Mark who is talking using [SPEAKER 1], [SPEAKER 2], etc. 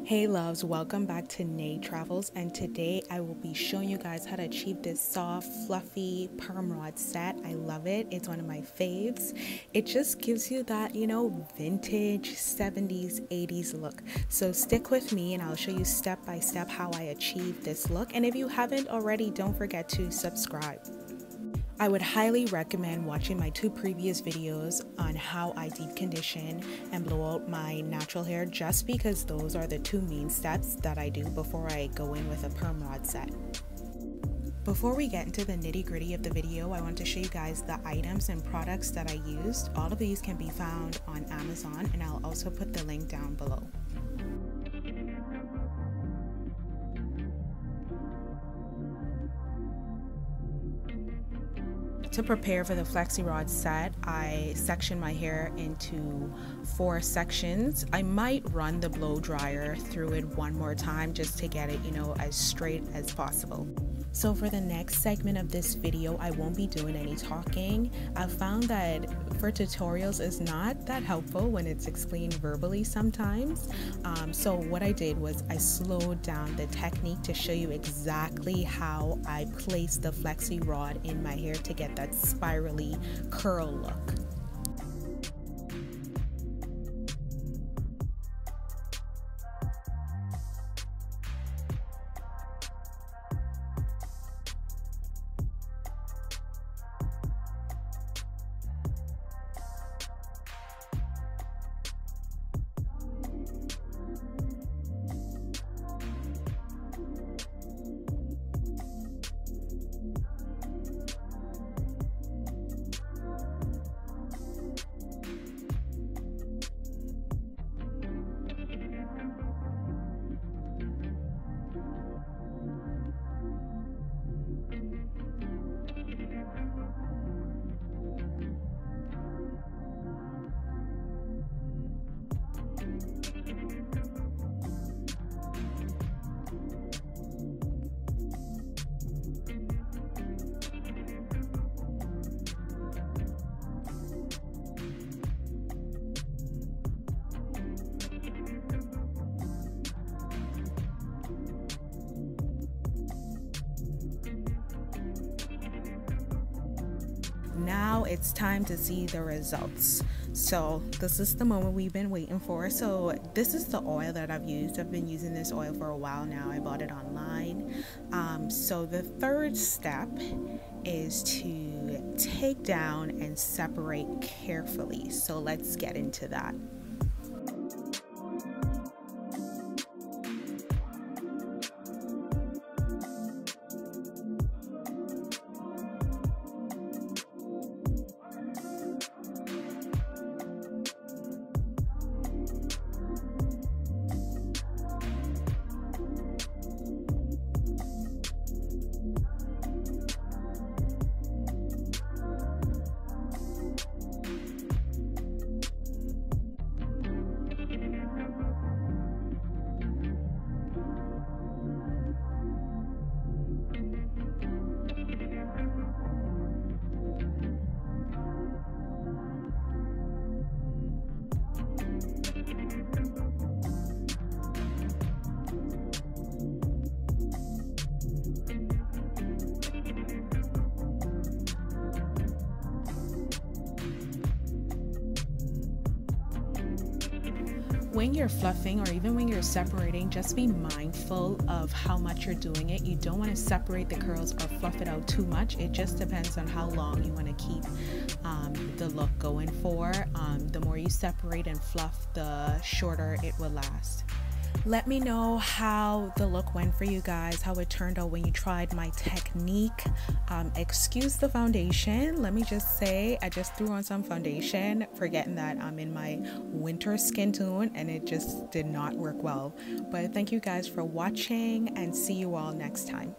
[SPEAKER 1] Hey loves, welcome back to Nay Travels, and today I will be showing you guys how to achieve this soft, fluffy perm rod set. I love it. It's one of my faves. It just gives you that, vintage 70s, 80s look. So stick with me and I'll show you step by step how I achieve this look. And if you haven't already, don't forget to subscribe. I would highly recommend watching my two previous videos on how I deep condition and blow out my natural hair, just because those are the two main steps that I do before I go in with a perm rod set. Before we get into the nitty gritty of the video, I want to show you guys the items and products that I used. All of these can be found on Amazon, and I'll also put the link down below. To prepare for the flexi rod set, I section my hair into 4 sections. I might run the blow dryer through it one more time just to get it, as straight as possible. So for the next segment of this video, I won't be doing any talking. I've found that for tutorials it's not that helpful when it's explained verbally sometimes. So what I did was I slowed down the technique to show you exactly how I place the flexi rod in my hair to get that spirally curl look. Now it's time to see the results. So this is the moment we've been waiting for. So this is the oil that I've used. I've been using this oil for a while now. I bought it online. So the third step is to take down and separate carefully. So let's get into that. When you're fluffing or even when you're separating, just be mindful of how much you're doing it. You don't want to separate the curls or fluff it out too much. It just depends on how long you want to keep the look going for. The more you separate and fluff, the shorter it will last. Let me know how the look went for you guys, how it turned out when you tried my technique. Excuse the foundation. Let me just say, I just threw on some foundation, forgetting that I'm in my winter skin tone, and it just did not work well. But thank you guys for watching, and see you all next time.